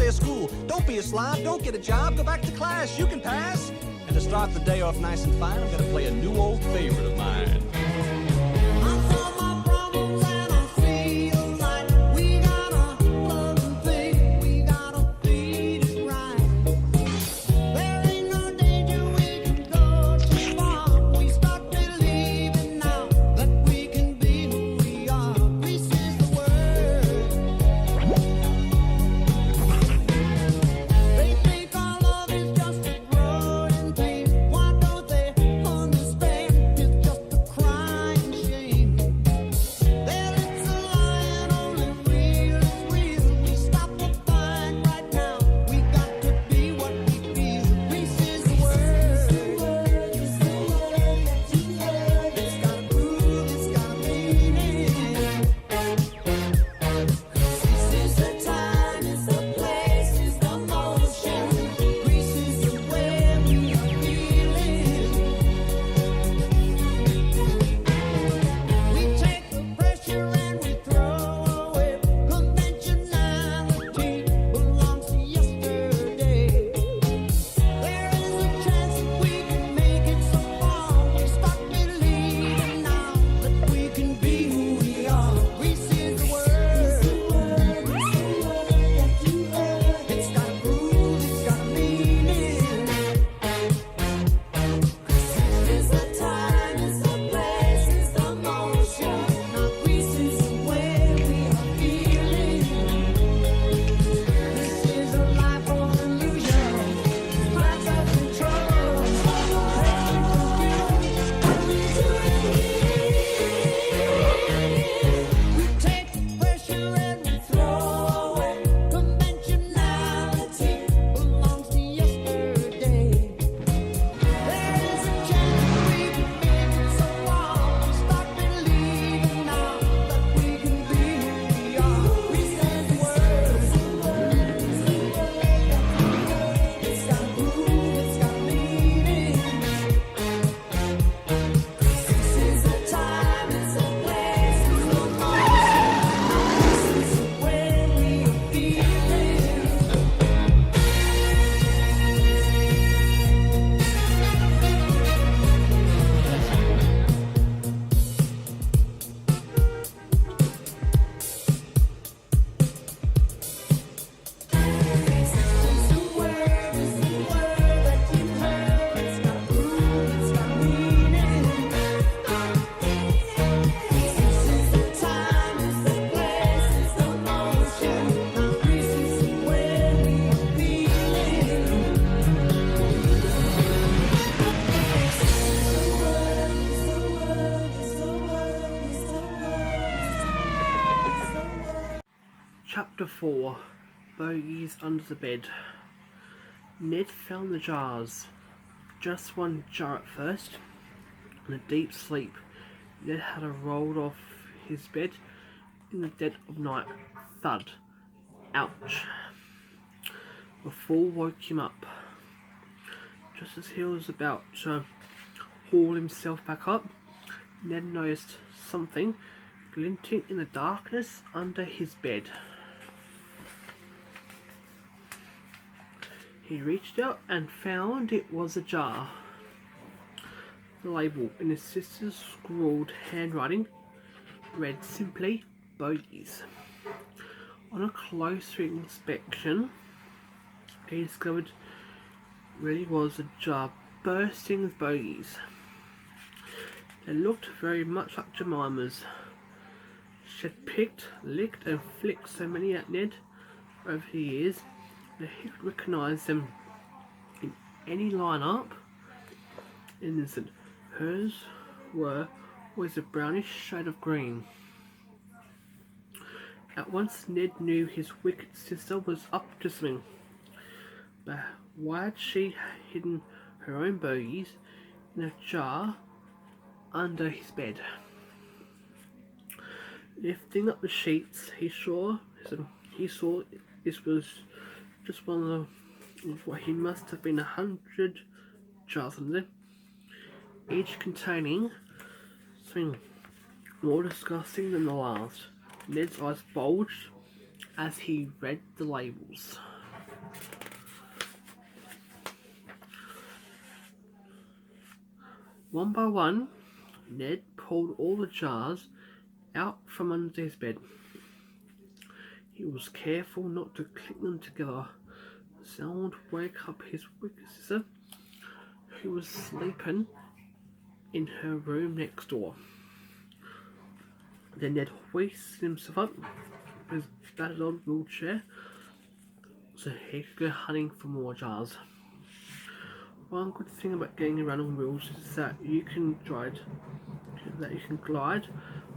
day of school. Don't be a slob, don't get a job, go back to class, you can pass. And to start the day off nice and fine, I'm gonna play a new old favorite of mine. Chapter 4. Bogeys under the bed. Ned found the jars. Just one jar at first. In a deep sleep, Ned had rolled off his bed in the dead of night. Thud. Ouch. The fall woke him up. Just as he was about to haul himself back up, Ned noticed something glinting in the darkness under his bed. He reached out and found it was a jar. The label, in his sister's scrawled handwriting, read simply, Bogeys. On a closer inspection, he discovered it really was a jar bursting with bogeys. They looked very much like Jemima's. She had picked, licked and flicked so many at Ned over the years that he could recognise them in any line-up in an instant. Hers were always a brownish shade of green. At once Ned knew his wicked sister was up to something. But why had she hidden her own bogeys in a jar under his bed? Lifting up the sheets, he saw this was just one of what he must have been 100 jars under them, each containing something more disgusting than the last. Ned's eyes bulged as he read the labels. One by one, Ned pulled all the jars out from under his bed. He was careful not to click them together. Someone would wake up his wicked sister, who was sleeping in her room next door. Then Ned hoisted himself up with his battered old wheelchair so he could go hunting for more jars. One good thing about getting around on wheels is that you can glide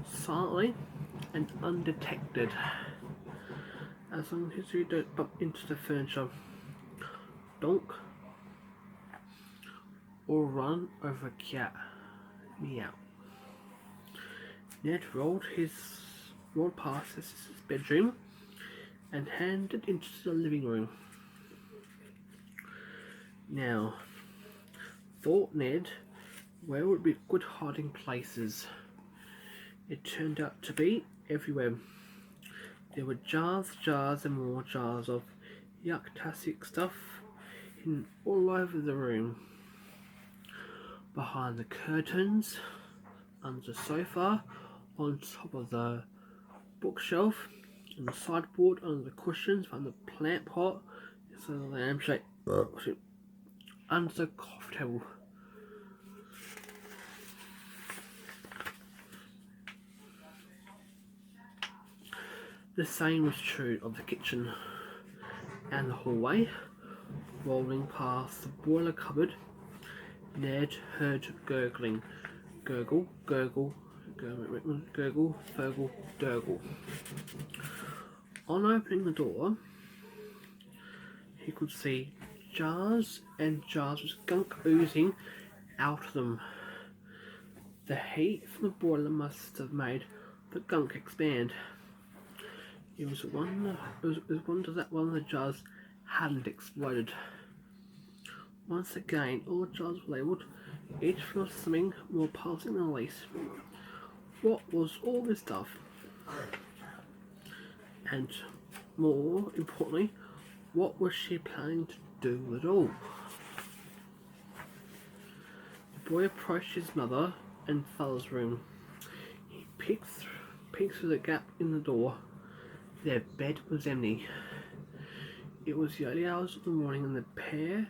silently and undetected, as long as you don't bump into the furniture, donk, or run over a cat. Meow. Ned rolled past his sister's bedroom and handed into the living room. Now, thought Ned, where would be good hiding places? It turned out to be everywhere. There were jars and more jars of yuck-tastic stuff hidden all over the room. Behind the curtains, under the sofa, on top of the bookshelf, on the sideboard, under the cushions, on the plant pot, so the lampshade, under the coffee table. The same was true of the kitchen and the hallway. Rolling past the boiler cupboard, Ned heard gurgling. Gurgle, gurgle, gurgle, gurgle, gurgle, gurgle. On opening the door, he could see jars and jars with gunk oozing out of them. The heat from the boiler must have made the gunk expand. It was a wonder that one of the jars hadn't exploded. Once again, all the jars were labelled, each for something more passing than the least. What was all this stuff? And more importantly, what was she planning to do with it all? The boy approached his mother and father's room. He peeked through the gap in the door. Their bed was empty. It was the early hours of the morning and the pair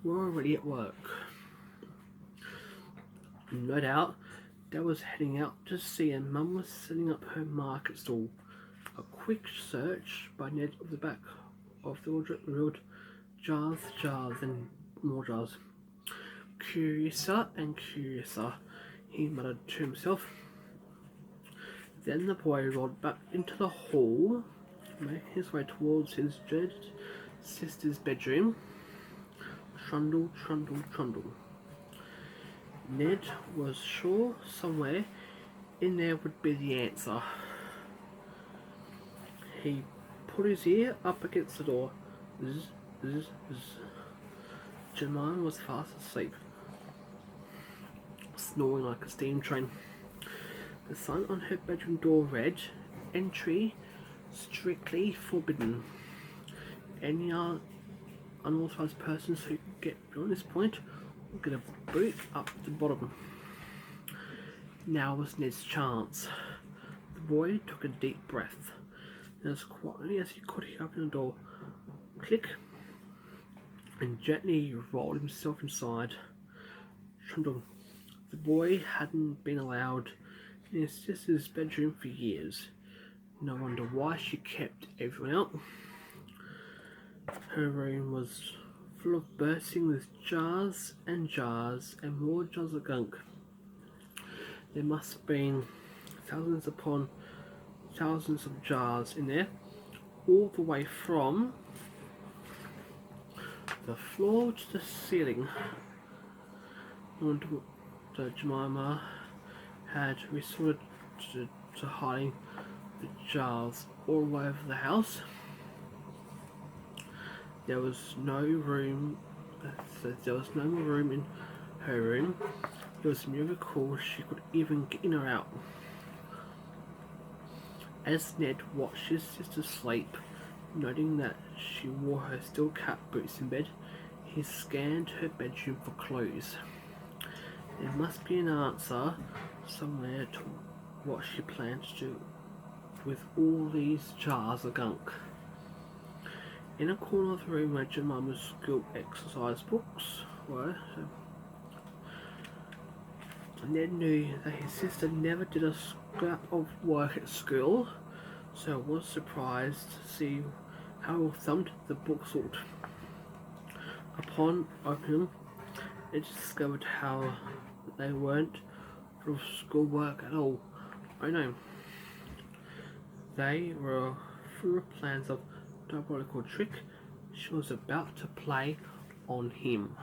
were already at work. No doubt, Dad was heading out to see and Mum was setting up her market stall. A quick search by Ned of the back of the wardrobe revealed jars and more jars. Curiouser and curiouser, he muttered to himself. Then the boy rolled back into the hall, making his way towards his dreaded sister's bedroom. Trundle, trundle, trundle. Ned was sure somewhere in there would be the answer. He put his ear up against the door. Zzz, zzz, zzz. Jemima was fast asleep, snoring like a steam train. The sign on her bedroom door read, "Entry strictly forbidden. Any unauthorized persons who get beyond this point will get a boot up the bottom." Now was Ned's chance. The boy took a deep breath. And as quietly as he could, he opened the door. Click. And gently rolled himself inside. Trundle. The boy hadn't been allowed in his sister's bedroom for years. No wonder why she kept everyone out. Her room was full of bursting with jars and more jars of gunk. There must have been thousands upon thousands of jars in there, all the way from the floor to the ceiling. And Jemima had resorted to hiding the jars all over the house. There was no more room in her room. It was a miracle she could even get in or out. As Ned watched his sister sleep, noting that she wore her steel cap boots in bed, he scanned her bedroom for clues. There must be an answer somewhere to what she plans to do with all these jars of gunk. In a corner of the room where Jemima's school exercise books were, Ned knew that his sister never did a scrap of work at school, so was surprised to see how well thumbed the books looked. Upon opening, it discovered how they weren't full of schoolwork at all. Oh no, they were full of plans of diabolical trick she was about to play on him.